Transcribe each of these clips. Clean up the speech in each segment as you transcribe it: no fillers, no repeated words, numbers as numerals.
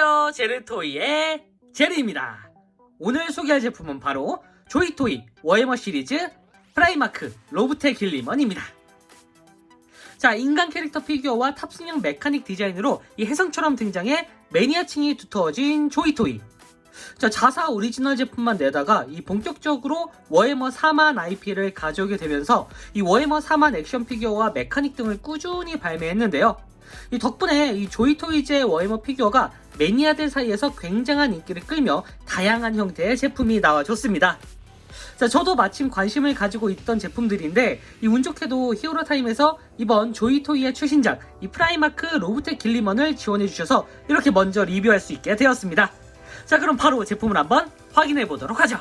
안녕하세요, 제르토이의 제르입니다. 오늘 소개할 제품은 바로 조이토이 워해머 시리즈 프라이마크 로브테 길리먼입니다. 자, 인간 캐릭터 피규어와 탑승형 메카닉 디자인으로 이 혜성처럼 등장해 매니아층이 두터워진 조이토이. 자, 자사 오리지널 제품만 내다가 이 본격적으로 워해머 4만 IP를 가져오게 되면서 이 워해머 4만 액션 피규어와 메카닉 등을 꾸준히 발매했는데요. 이 덕분에 이 조이토이즈의 워해머 피규어가 매니아들 사이에서 굉장한 인기를 끌며 다양한 형태의 제품이 나와줬습니다. 자, 저도 마침 관심을 가지고 있던 제품들인데 이 운 좋게도 히어로타임에서 이번 조이토이의 최신작 이 프라이마크 로브테 길리먼을 지원해주셔서 이렇게 먼저 리뷰할 수 있게 되었습니다. 자, 그럼 바로 제품을 한번 확인해 보도록 하죠.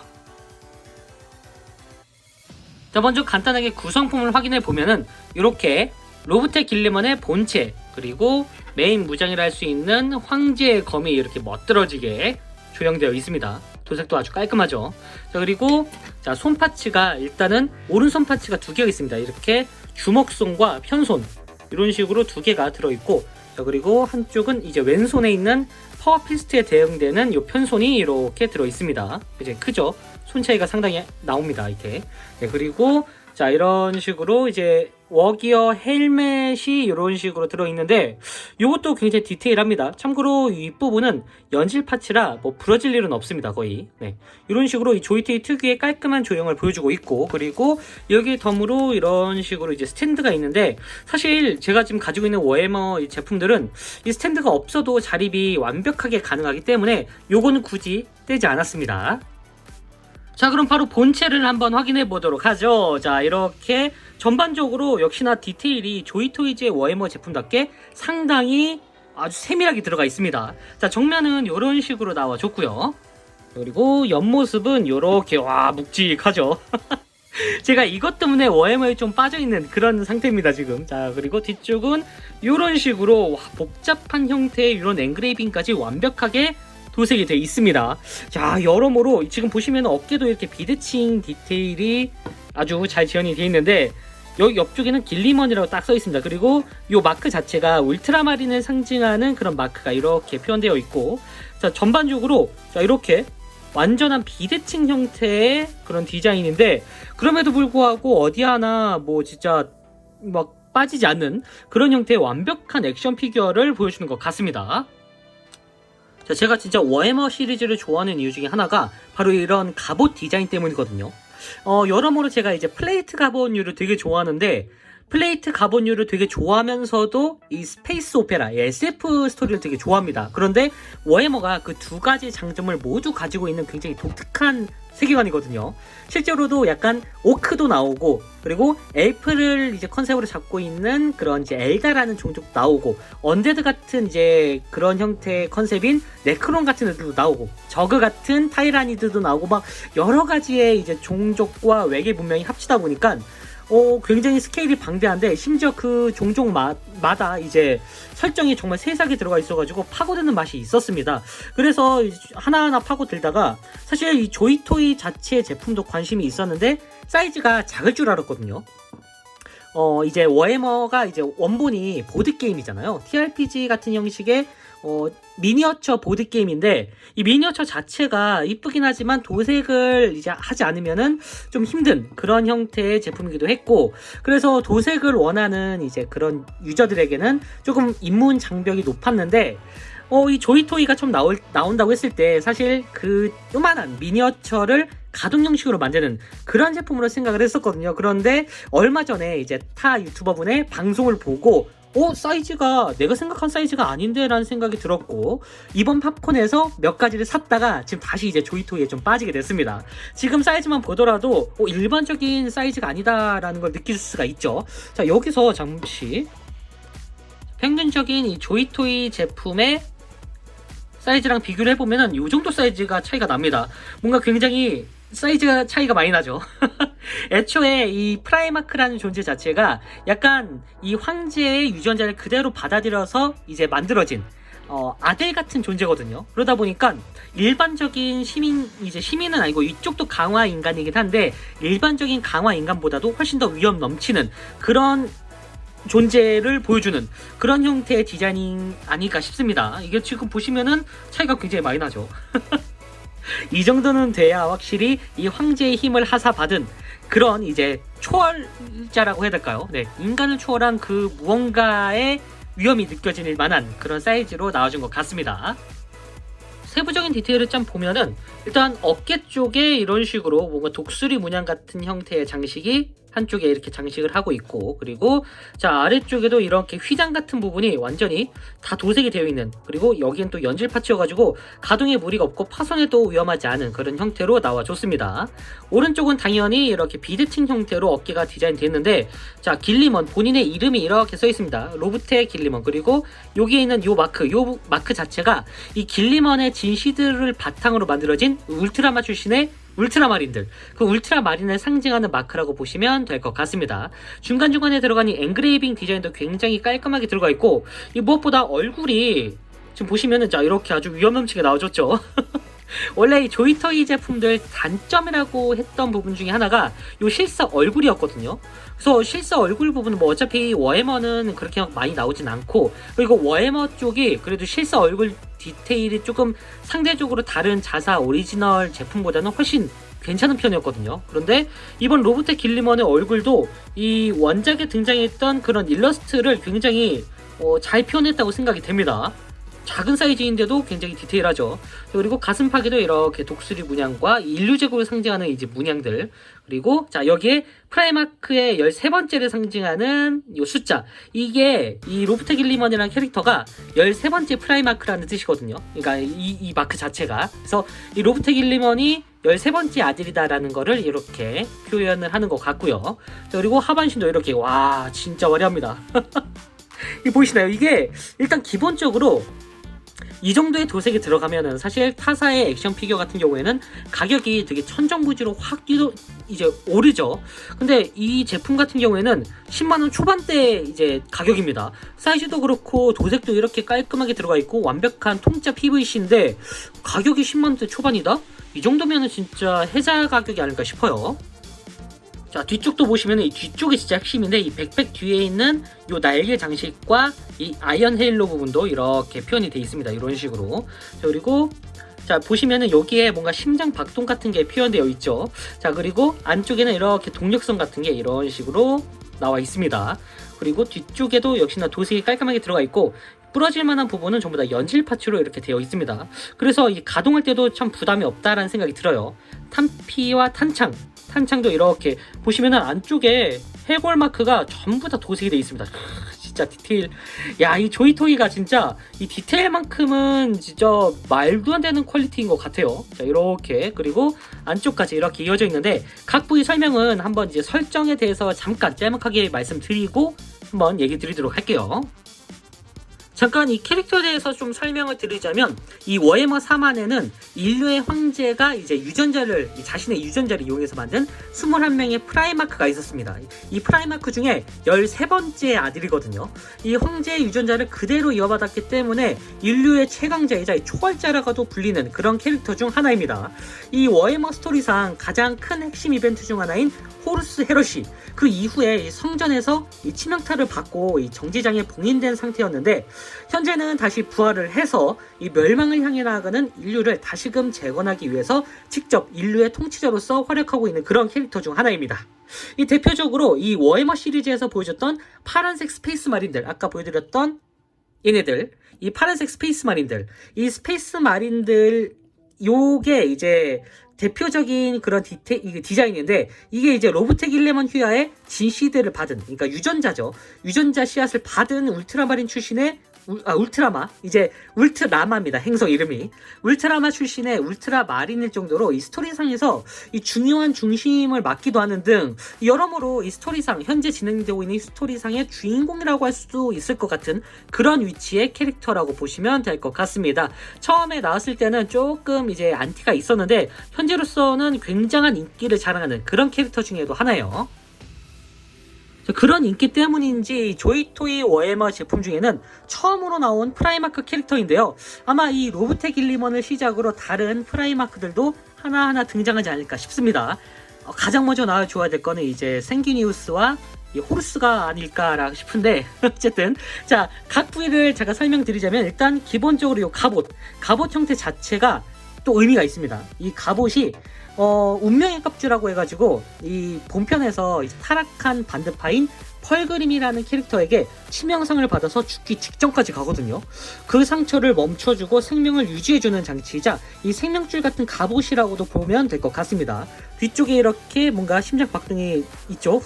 자, 먼저 간단하게 구성품을 확인해 보면은 이렇게 로브테 길리먼의 본체, 그리고 메인 무장이라 할 수 있는 황제의 검이 이렇게 멋들어지게 조형되어 있습니다. 도색도 아주 깔끔하죠. 자, 그리고 자, 손 파츠가 일단은 오른손 파츠가 두 개가 있습니다. 이렇게 주먹손과 편손 이런 식으로 두 개가 들어있고, 자, 그리고 한쪽은 이제 왼손에 있는 파워피스트에 대응되는 이 편손이 이렇게 들어있습니다. 이제 크죠? 손 차이가 상당히 나옵니다. 이렇게. 네, 그리고 자, 이런 식으로 이제 워기어 헬멧이 이런 식으로 들어있는데 이것도 굉장히 디테일합니다. 참고로 이 부분은 연질 파츠라 뭐 부러질 일은 없습니다. 거의. 네, 이런 식으로 이 조이토이 특유의 깔끔한 조형을 보여주고 있고, 그리고 여기 덤으로 이런 식으로 이제 스탠드가 있는데, 사실 제가 지금 가지고 있는 워해머 제품들은 이 스탠드가 없어도 자립이 완벽하게 가능하기 때문에 요거는 굳이 떼지 않았습니다. 자, 그럼 바로 본체를 한번 확인해 보도록 하죠. 자, 이렇게 전반적으로 역시나 디테일이 조이토이즈의 워해머 제품답게 상당히 아주 세밀하게 들어가 있습니다. 자, 정면은 이런 식으로 나와줬고요. 그리고 옆모습은 이렇게 와 묵직하죠. 제가 이것 때문에 워해머에 좀 빠져있는 그런 상태입니다 지금. 자, 그리고 뒤쪽은 이런 식으로 와, 복잡한 형태의 이런 엔그레이빙까지 완벽하게 도색이 되어 있습니다. 자, 여러모로 지금 보시면 어깨도 이렇게 비드칭 디테일이 아주 잘 지원이 되어 있는데, 여기 옆쪽에는 길리먼이라고 딱 써 있습니다. 그리고 이 마크 자체가 울트라마린을 상징하는 그런 마크가 이렇게 표현되어 있고, 자, 전반적으로 자, 이렇게 완전한 비대칭 형태의 그런 디자인인데, 그럼에도 불구하고 어디 하나 뭐 진짜 막 빠지지 않는 그런 형태의 완벽한 액션 피규어를 보여주는 것 같습니다. 자, 제가 진짜 워해머 시리즈를 좋아하는 이유 중에 하나가 바로 이런 갑옷 디자인 때문이거든요. 여러모로 제가 이제 플레이트 갑옷류를 되게 좋아하는데, 플레이트 갑옷류를 되게 좋아하면서도 이 스페이스 오페라, SF 스토리를 되게 좋아합니다. 그런데 워해머가 그 두 가지 장점을 모두 가지고 있는 굉장히 독특한 세계관이거든요. 실제로도 약간 오크도 나오고, 그리고 엘프를 이제 컨셉으로 잡고 있는 그런 이제 엘다라는 종족도 나오고, 언데드 같은 이제 그런 형태의 컨셉인 네크론 같은 애들도 나오고, 저그 같은 타이라니드도 나오고, 막 여러 가지의 이제 종족과 외계 문명이 합치다 보니까 굉장히 스케일이 방대한데, 심지어 그 종족마다 이제 설정이 정말 세세하게 들어가 있어가지고 파고드는 맛이 있었습니다. 그래서 하나하나 파고들다가 사실 이 조이토이 자체 제품도 관심이 있었는데 사이즈가 작을 줄 알았거든요. 이제 워해머가 이제 원본이 보드게임이잖아요. TRPG 같은 형식의 미니어처 보드게임인데, 이 미니어처 자체가 이쁘긴 하지만 도색을 이제 하지 않으면은 좀 힘든 그런 형태의 제품이기도 했고, 그래서 도색을 원하는 이제 그런 유저들에게는 조금 입문 장벽이 높았는데, 이 조이토이가 좀 나온다고 했을 때 사실 그 요만한 미니어처를 가동 형식으로 만드는 그런 제품으로 생각을 했었거든요. 그런데 얼마 전에 이제 타 유튜버분의 방송을 보고 사이즈가 내가 생각한 사이즈가 아닌데 라는 생각이 들었고, 이번 팝콘에서 몇 가지를 샀다가 지금 다시 이제 조이토이에 좀 빠지게 됐습니다. 지금 사이즈만 보더라도 일반적인 사이즈가 아니다 라는 걸 느낄 수가 있죠. 자, 여기서 잠시 평균적인 이 조이토이 제품의 사이즈랑 비교를 해보면은 이 정도 사이즈가 차이가 납니다. 뭔가 굉장히 사이즈가 차이가 많이 나죠. 애초에 이 프라이마크라는 존재 자체가 약간 이 황제의 유전자를 그대로 받아들여서 이제 만들어진 아들 같은 존재거든요. 그러다 보니까 일반적인 시민은 아니고 이쪽도 강화 인간이긴 한데, 일반적인 강화 인간보다도 훨씬 더 위험 넘치는 그런 존재를 보여주는 그런 형태의 디자이닝 아닐까 싶습니다. 이게 지금 보시면은 차이가 굉장히 많이 나죠. 이 정도는 돼야 확실히 이 황제의 힘을 하사받은 그런 이제 초월자라고 해야 될까요? 네, 인간을 초월한 그 무언가의 위험이 느껴질 만한 그런 사이즈로 나와준 것 같습니다. 세부적인 디테일을 좀 보면은 일단 어깨 쪽에 이런 식으로 뭔가 독수리 문양 같은 형태의 장식이 한쪽에 이렇게 장식을 하고 있고, 그리고 자 아래쪽에도 이렇게 휘장 같은 부분이 완전히 다 도색이 되어 있는, 그리고 여기는 또 연질 파츠여가지고 가동에 무리가 없고 파손에도 위험하지 않은 그런 형태로 나와줬습니다. 오른쪽은 당연히 이렇게 비드팅 형태로 어깨가 디자인되어 있는데, 자 길리먼 본인의 이름이 이렇게 써 있습니다. 로브테 길리먼. 그리고 여기에 있는 요 마크 자체가 이 길리먼의 진시들을 바탕으로 만들어진 울트라마 출신의 울트라마린들, 그 울트라마린을 상징하는 마크라고 보시면 될 것 같습니다. 중간중간에 들어간 이 엔그레이빙 디자인도 굉장히 깔끔하게 들어가 있고, 이 무엇보다 얼굴이 지금 보시면은 자 이렇게 아주 위험 넘치게 나와줬죠. 원래 이 조이토이 제품들 단점이라고 했던 부분 중에 하나가 요 실사 얼굴이었거든요. 그래서 실사 얼굴 부분은 뭐 어차피 워해머는 그렇게 많이 나오진 않고, 그리고 워해머 쪽이 그래도 실사 얼굴 디테일이 조금 상대적으로 다른 자사 오리지널 제품보다는 훨씬 괜찮은 편이었거든요. 그런데 이번 로브테 길리먼의 얼굴도 이 원작에 등장했던 그런 일러스트를 굉장히 잘 표현했다고 생각이 됩니다. 작은 사이즈인데도 굉장히 디테일하죠. 그리고 가슴팍에도 이렇게 독수리 문양과 인류 제국을 상징하는 이제 문양들, 그리고 자 여기에 프라이마크의 13번째를 상징하는 이 숫자, 이게 이 로브테 길리먼이라는 캐릭터가 13번째 프라이마크라는 뜻이거든요. 그러니까 이 마크 자체가. 그래서 이 로브테 길리먼이 13번째 아들이다라는 거를 이렇게 표현을 하는 것 같고요. 그리고 하반신도 이렇게, 와 진짜 화려합니다. 이 보이시나요? 이게 일단 기본적으로 이 정도의 도색이 들어가면은 사실 타사의 액션 피규어 같은 경우에는 가격이 되게 천정부지로 확 이제 오르죠. 근데 이 제품 같은 경우에는 10만원 초반대 이제 가격입니다. 사이즈도 그렇고 도색도 이렇게 깔끔하게 들어가 있고 완벽한 통짜 PVC인데 가격이 10만원대 초반이다? 이 정도면은 진짜 혜자 가격이 아닐까 싶어요. 자 뒤쪽도 보시면 이 뒤쪽이 진짜 핵심인데, 이 백팩 뒤에 있는 요 날개 장식과 이 아이언 헤일로 부분도 이렇게 표현이 되어 있습니다. 이런 식으로. 자 그리고 자 보시면은 여기에 뭔가 심장 박동 같은 게 표현되어 있죠. 자 그리고 안쪽에는 이렇게 동력선 같은 게 이런 식으로 나와 있습니다. 그리고 뒤쪽에도 역시나 도색이 깔끔하게 들어가 있고, 부러질 만한 부분은 전부 다 연질 파츠로 이렇게 되어 있습니다. 그래서 이 가동할 때도 참 부담이 없다라는 생각이 들어요. 탄피와 탄창도 이렇게 보시면은 안쪽에 해골 마크가 전부 다 도색이 되어 있습니다. 진짜 디테일, 야 이 조이토이가 진짜 이 디테일만큼은 진짜 말도 안 되는 퀄리티인 것 같아요. 자 이렇게, 그리고 안쪽까지 이렇게 이어져 있는데 각 부위 설명은 한번 이제 설정에 대해서 잠깐 짤막하게 말씀드리고 한번 얘기 드리도록 할게요. 잠깐 이 캐릭터에 대해서 좀 설명을 드리자면, 이 워해머 4만에는 인류의 황제가 이제 자신의 유전자를 이용해서 만든 21명의 프라이마크가 있었습니다. 이 프라이마크 중에 13번째 아들이거든요. 이 황제의 유전자를 그대로 이어받았기 때문에 인류의 최강자이자 초월자라고도 불리는 그런 캐릭터 중 하나입니다. 이 워해머 스토리상 가장 큰 핵심 이벤트 중 하나인 호루스 헤롯이 그 이후에 성전에서 이 치명타를 받고 이 정지장에 봉인된 상태였는데, 현재는 다시 부활을 해서 이 멸망을 향해 나아가는 인류를 다시금 재건하기 위해서 직접 인류의 통치자로서 활약하고 있는 그런 캐릭터 중 하나입니다. 이 대표적으로 이 워해머 시리즈에서 보여줬던 파란색 스페이스 마린들, 아까 보여드렸던 얘네들, 이 파란색 스페이스 마린들, 이 스페이스 마린들 요게 이제 대표적인 그런 디자인인데, 이게 이제 로브테 길리먼 휘하의 진시대를 받은, 그러니까 유전자죠. 유전자 씨앗을 받은 울트라마린 출신의 울트라마, 이제 울트라마입니다. 행성 이름이 울트라마 출신의 울트라마린일 정도로 이 스토리상에서 이 중요한 중심을 맡기도 하는 등 여러모로 이 스토리상, 현재 진행되고 있는 이 스토리상의 주인공이라고 할 수도 있을 것 같은 그런 위치의 캐릭터라고 보시면 될 것 같습니다. 처음에 나왔을 때는 조금 이제 안티가 있었는데 현재로서는 굉장한 인기를 자랑하는 그런 캐릭터 중에도 하나예요. 그런 인기 때문인지 조이토이 워해머 제품 중에는 처음으로 나온 프라이마크 캐릭터인데요. 아마 이 로브테 길리먼을 시작으로 다른 프라이마크들도 하나하나 등장하지 않을까 싶습니다. 가장 먼저 나와줘야 될 거는 이제 생기니우스와 이 호루스가 아닐까 싶은데 어쨌든 자, 각 부위를 제가 설명드리자면 일단 기본적으로 이 갑옷 형태 자체가 또 의미가 있습니다. 이 갑옷이 운명의 껍질이라고 해가지고 이 본편에서 이제 타락한 반드파인 펄그림이라는 캐릭터에게 치명상을 받아서 죽기 직전까지 가거든요. 그 상처를 멈춰주고 생명을 유지해주는 장치이자 이 생명줄 같은 갑옷이라고도 보면 될 것 같습니다. 뒤쪽에 이렇게 뭔가 심장 박동이 있죠.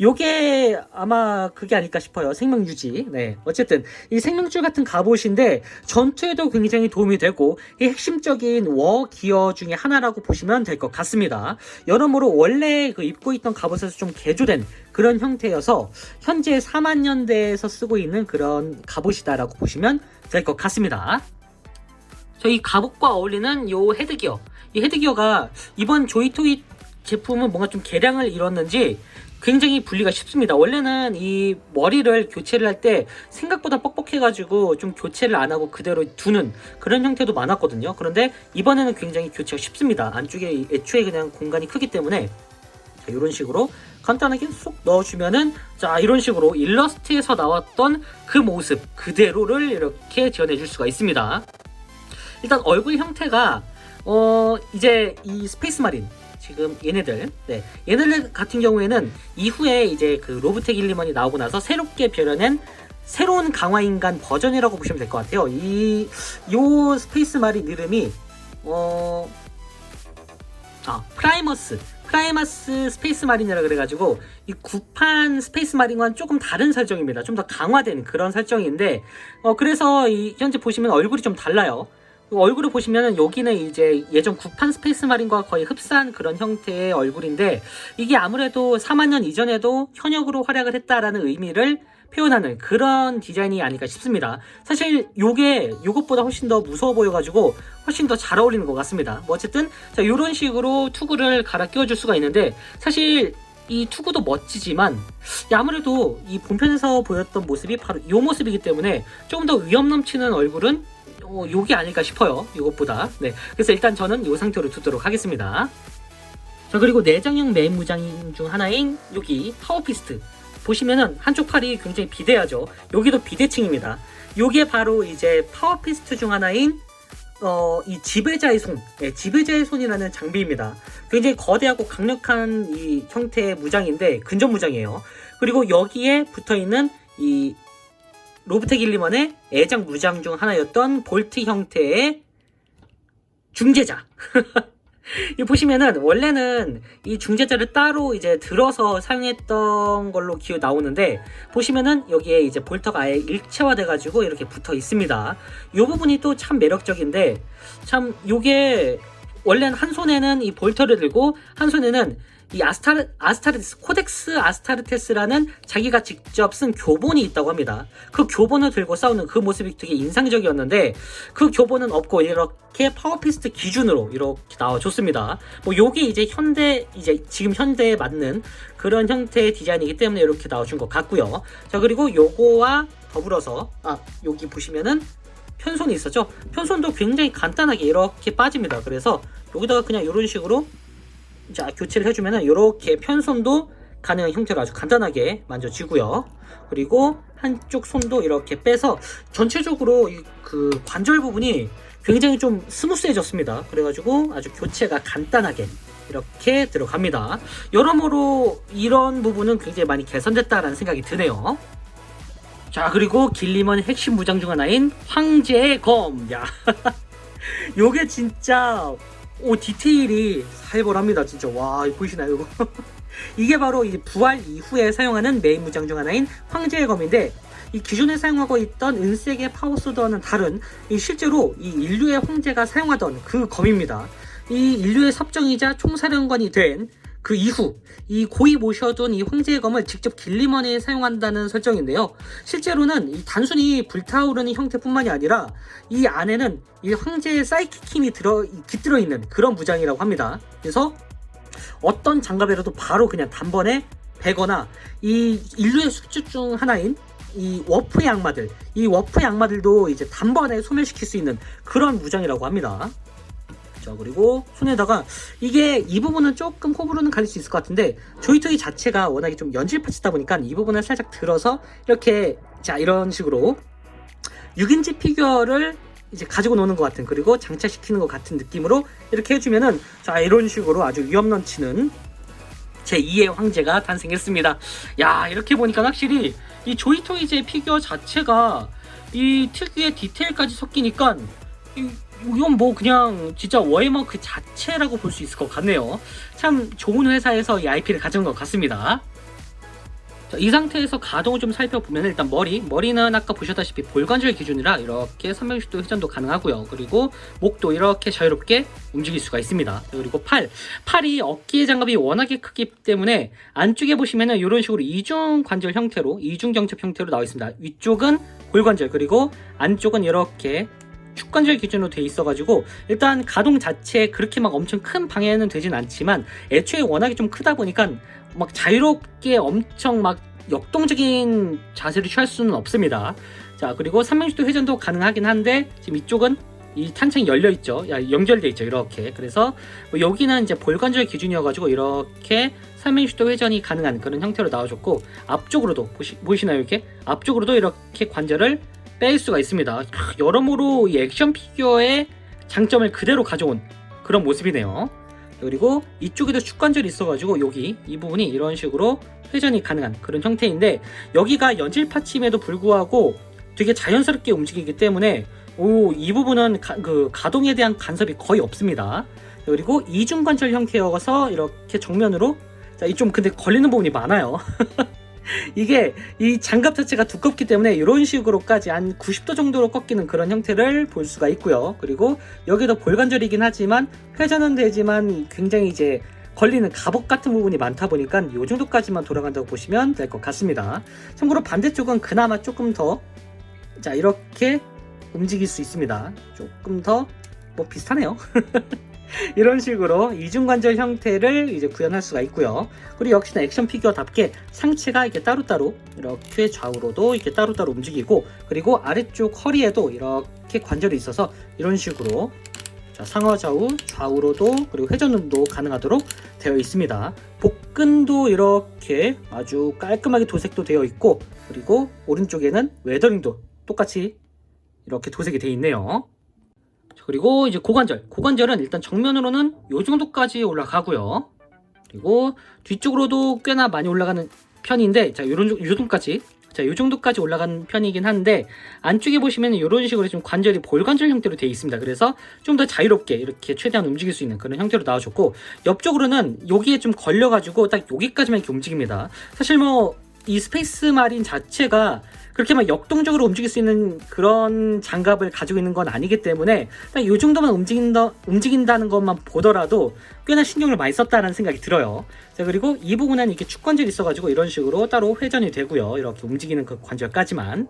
요게 아마 그게 아닐까 싶어요. 생명 유지. 네, 어쨌든 이 생명줄 같은 갑옷인데 전투에도 굉장히 도움이 되고 이 핵심적인 워 기어 중에 하나라고 보시면 될 것 같습니다. 여러모로 원래 그 입고 있던 갑옷에서 좀 개조된 그런 형태여서 현재 4만년대에서 쓰고 있는 그런 갑옷이다라고 보시면 될 것 같습니다. 이 갑옷과 어울리는 요 헤드기어, 이 헤드기어가 이번 조이토이 제품은 뭔가 좀 개량을 이뤘는지 굉장히 분리가 쉽습니다. 원래는 이 머리를 교체를 할 때 생각보다 뻑뻑해가지고 좀 교체를 안 하고 그대로 두는 그런 형태도 많았거든요. 그런데 이번에는 굉장히 교체가 쉽습니다. 안쪽에 애초에 그냥 공간이 크기 때문에 이런 식으로 간단하게 쏙 넣어주면은 자, 이런 식으로 일러스트에서 나왔던 그 모습 그대로를 이렇게 지원해 줄 수가 있습니다. 일단 얼굴 형태가 이제 이 스페이스 마린 지금 얘네들, 네, 얘네들 같은 경우에는 이후에 이제 그 로브텍 일리먼이 나오고 나서 새롭게 별여낸 새로운 강화 인간 버전이라고 보시면 될 것 같아요. 요 스페이스 마린 이름이 프라이머스 스페이스 마린이라 그래가지고 이 구판 스페이스 마린과는 조금 다른 설정입니다. 좀 더 강화된 그런 설정인데 그래서 현재 보시면 얼굴이 좀 달라요. 얼굴을 보시면 여기는 이제 예전 구판 스페이스 마린과 거의 흡사한 그런 형태의 얼굴인데 이게 아무래도 4만년 이전에도 현역으로 활약을 했다라는 의미를 표현하는 그런 디자인이 아닐까 싶습니다. 사실 요것보다 훨씬 더 무서워 보여가지고 훨씬 더 잘 어울리는 것 같습니다. 뭐 어쨌든 자, 이런 식으로 투구를 갈아 끼워줄 수가 있는데 사실 이 투구도 멋지지만 아무래도 이 본편에서 보였던 모습이 바로 이 모습이기 때문에 조금 더 위험 넘치는 얼굴은 요게 아닐까 싶어요. 이것보다. 네, 그래서 일단 저는 이 상태로 두도록 하겠습니다. 자, 그리고 내장형 메인 무장 중 하나인 여기 파워피스트 보시면은 한쪽 팔이 굉장히 비대하죠. 여기도 비대칭입니다. 요게 바로 이제 파워피스트 중 하나인 이 지배자의 손, 네, 지배자의 손이라는 장비입니다. 굉장히 거대하고 강력한 이 형태의 무장인데 근접 무장이에요. 그리고 여기에 붙어있는 이 로브텍 일리먼의 애장 무장 중 하나였던 볼트 형태의 중재자. 이 보시면은 원래는 이 중재자를 따로 이제 들어서 사용했던 걸로 기억 나오는데 보시면은 여기에 이제 볼터가 아예 일체화돼 가지고 이렇게 붙어 있습니다. 이 부분이 또 참 매력적인데 참 요게 원래는 한 손에는 이 볼터를 들고 한 손에는 이 아스타르테스, 코덱스 아스타르테스라는 자기가 직접 쓴 교본이 있다고 합니다. 그 교본을 들고 싸우는 그 모습이 되게 인상적이었는데 그 교본은 없고 이렇게 파워피스트 기준으로 이렇게 나와줬습니다. 뭐 요게 이제 지금 현대에 맞는 그런 형태의 디자인이기 때문에 이렇게 나와준 것 같고요. 자, 그리고 요거와 더불어서 여기 보시면은 편손이 있었죠. 편손도 굉장히 간단하게 이렇게 빠집니다. 그래서 여기다가 그냥 이런 식으로 자, 교체를 해주면은 이렇게 편손도 가능한 형태로 아주 간단하게 만져지고요. 그리고 한쪽 손도 이렇게 빼서 전체적으로 그 관절 부분이 굉장히 좀 스무스해졌습니다. 그래가지고 아주 교체가 간단하게 이렇게 들어갑니다. 여러모로 이런 부분은 굉장히 많이 개선됐다라는 생각이 드네요. 자, 그리고 길리먼 핵심 무장 중 하나인 황제의 검. 야, 요게 진짜 디테일이 살벌합니다. 진짜. 와, 보이시나요 이거? 이게 바로 이 부활 이후에 사용하는 메인 무장 중 하나인 황제의 검인데 이 기존에 사용하고 있던 은색의 파워소드와는 다른 실제로 이 인류의 황제가 사용하던 그 검입니다. 이 인류의 섭정이자 총사령관이 된 그 이후 이 고이 모셔둔 이 황제의 검을 직접 길리먼에 사용한다는 설정인데요. 실제로는 이 단순히 불타오르는 형태뿐만이 아니라 이 안에는 이 황제의 사이킥 힘이 깃들어 있는 그런 무장이라고 합니다. 그래서 어떤 장갑이라도 바로 그냥 단번에 베거나 이 인류의 숙주 중 하나인 이 워프의 악마들, 이 워프의 악마들도 이제 단번에 소멸시킬 수 있는 그런 무장이라고 합니다. 자, 그리고 손에다가 이게 이 부분은 조금 호불호는 가릴 수 있을 것 같은데 조이토이 자체가 워낙에 좀 연질 파츠다 보니까 이 부분을 살짝 들어서 이렇게 자 이런 식으로 6인치 피규어를 이제 가지고 노는 것 같은, 그리고 장착시키는 것 같은 느낌으로 이렇게 해주면은 자 이런 식으로 아주 위험 넘치는 제2의 황제가 탄생했습니다. 야, 이렇게 보니까 확실히 이 조이토이제 피규어 자체가 이 특유의 디테일까지 섞이니까 이건 뭐 그냥 진짜 워해머 그 자체라고 볼 수 있을 것 같네요. 참 좋은 회사에서 이 IP를 가져온 것 같습니다. 자, 이 상태에서 가동을 좀 살펴보면 일단 머리는 아까 보셨다시피 볼관절 기준이라 이렇게 360도 회전도 가능하고요. 그리고 목도 이렇게 자유롭게 움직일 수가 있습니다. 그리고 팔이 어깨 장갑이 워낙에 크기 때문에 안쪽에 보시면은 이런 식으로 이중 관절 형태로, 이중 경첩 형태로 나와 있습니다. 위쪽은 볼관절, 그리고 안쪽은 이렇게 축관절 기준으로 돼 있어가지고 일단 가동 자체 그렇게 막 엄청 큰 방해는 되진 않지만 애초에 워낙에 좀 크다 보니까 막 자유롭게 엄청 막 역동적인 자세를 취할 수는 없습니다. 자, 그리고 360도 회전도 가능하긴 한데 지금 이쪽은 이 탄창이 열려 있죠. 연결돼 있죠. 이렇게. 그래서 뭐 여기는 이제 볼관절 기준이어가지고 이렇게 360도 회전이 가능한 그런 형태로 나와줬고, 앞쪽으로도 보이시나요? 이렇게 앞쪽으로도 이렇게 관절을 뺄 수가 있습니다. 여러모로 이 액션 피규어의 장점을 그대로 가져온 그런 모습이네요. 그리고 이쪽에도 축관절이 있어가지고 여기 이 부분이 이런 식으로 회전이 가능한 그런 형태인데, 여기가 연질 파츠임에도 불구하고 되게 자연스럽게 움직이기 때문에 이 부분은 가동에 대한 간섭이 거의 없습니다. 그리고 이중관절 형태여서 이렇게 정면으로 자, 이 좀 근데 걸리는 부분이 많아요. 이게 이 장갑 자체가 두껍기 때문에 이런 식으로까지 한 90도 정도로 꺾이는 그런 형태를 볼 수가 있고요. 그리고 여기도 볼관절이긴 하지만 회전은 되지만 굉장히 이제 걸리는 갑옷 같은 부분이 많다 보니까 이 정도까지만 돌아간다고 보시면 될 것 같습니다. 참고로 반대쪽은 그나마 조금 더 자 이렇게 움직일 수 있습니다. 조금 더 뭐 비슷하네요. 이런 식으로 이중관절 형태를 이제 구현할 수가 있고요. 그리고 역시나 액션 피규어답게 상체가 이렇게 따로따로 이렇게 좌우로도 이렇게 따로따로 움직이고, 그리고 아래쪽 허리에도 이렇게 관절이 있어서 이런 식으로 자, 상하 좌우로도 그리고 회전도 가능하도록 되어 있습니다. 복근도 이렇게 아주 깔끔하게 도색도 되어 있고, 그리고 오른쪽에는 웨더링도 똑같이 이렇게 도색이 되어 있네요. 그리고 이제 고관절은 일단 정면으로는 이 정도까지 올라가고요. 그리고 뒤쪽으로도 꽤나 많이 올라가는 편인데, 자, 요 정도까지 올라가는 편이긴 한데, 안쪽에 보시면 이런 식으로 좀 관절이 볼관절 형태로 되어 있습니다. 그래서 좀 더 자유롭게 이렇게 최대한 움직일 수 있는 그런 형태로 나와줬고, 옆쪽으로는 여기에 좀 걸려가지고 딱 여기까지만 이렇게 움직입니다. 사실 뭐 이 스페이스 마린 자체가 그렇게 막 역동적으로 움직일 수 있는 그런 장갑을 가지고 있는 건 아니기 때문에 딱 이 정도만 움직인다는 것만 보더라도 꽤나 신경을 많이 썼다는 생각이 들어요. 자, 그리고 이 부분은 이렇게 축관절이 있어가지고 이런 식으로 따로 회전이 되고요. 이렇게 움직이는 그 관절까지만.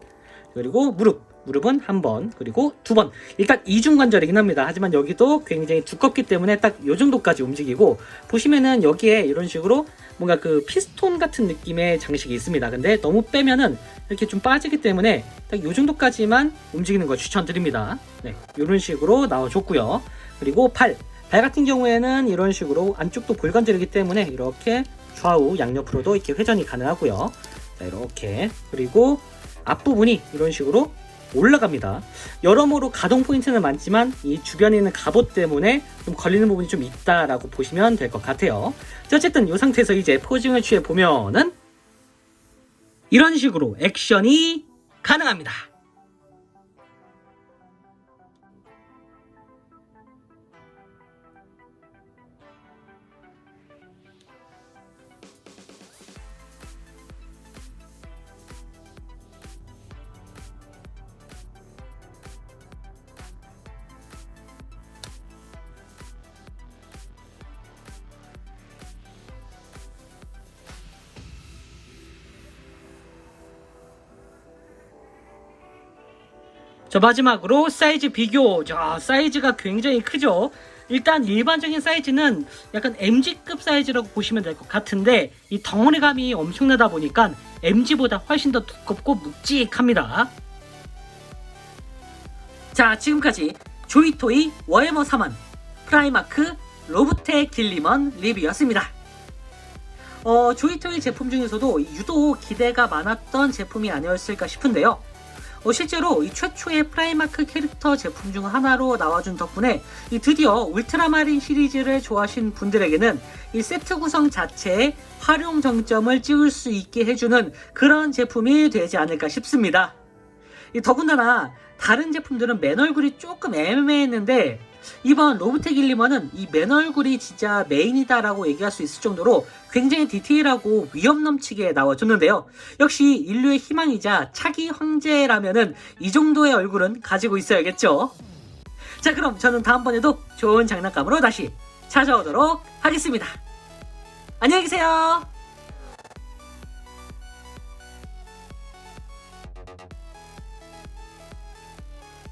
그리고 무릎은 한 번, 그리고 두 번. 일단 이중관절이긴 합니다. 하지만 여기도 굉장히 두껍기 때문에 딱 이 정도까지 움직이고, 보시면은 여기에 이런 식으로 뭔가 그 피스톤 같은 느낌의 장식이 있습니다. 근데 너무 빼면은 이렇게 좀 빠지기 때문에 딱 이 정도까지만 움직이는 걸 추천드립니다. 네, 이런 식으로 나와줬고요. 그리고 발 같은 경우에는 이런 식으로 안쪽도 볼관절이기 때문에 이렇게 좌우 양옆으로도 이렇게 회전이 가능하고요. 자, 이렇게. 그리고 앞부분이 이런 식으로 올라갑니다. 여러모로 가동 포인트는 많지만 이 주변에 있는 갑옷 때문에 좀 걸리는 부분이 좀 있다라고 보시면 될 것 같아요. 자, 어쨌든 이 상태에서 이제 포징을 취해 보면은 이런 식으로 액션이 가능합니다. 자, 마지막으로 사이즈 비교. 자, 사이즈가 굉장히 크죠. 일단 일반적인 사이즈는 약간 MG급 사이즈라고 보시면 될 것 같은데, 이 덩어리감이 엄청나다 보니까 MG보다 훨씬 더 두껍고 묵직합니다. 자, 지금까지 조이토이 워해머 4만 프라이마크 로브텍 길리먼 리뷰였습니다. 조이토이 제품 중에서도 유독 기대가 많았던 제품이 아니었을까 싶은데요. 실제로 이 최초의 프라이마크 캐릭터 제품 중 하나로 나와준 덕분에 드디어 울트라마린 시리즈를 좋아하신 분들에게는 이 세트 구성 자체에 활용 정점을 찍을 수 있게 해주는 그런 제품이 되지 않을까 싶습니다. 더군다나 다른 제품들은 맨 얼굴이 조금 애매했는데 이번 로브텍 길리먼은 이 맨 얼굴이 진짜 메인이다라고 얘기할 수 있을 정도로 굉장히 디테일하고 위험 넘치게 나와줬는데요. 역시 인류의 희망이자 차기 황제라면은 이 정도의 얼굴은 가지고 있어야겠죠. 자, 그럼 저는 다음번에도 좋은 장난감으로 다시 찾아오도록 하겠습니다. 안녕히 계세요.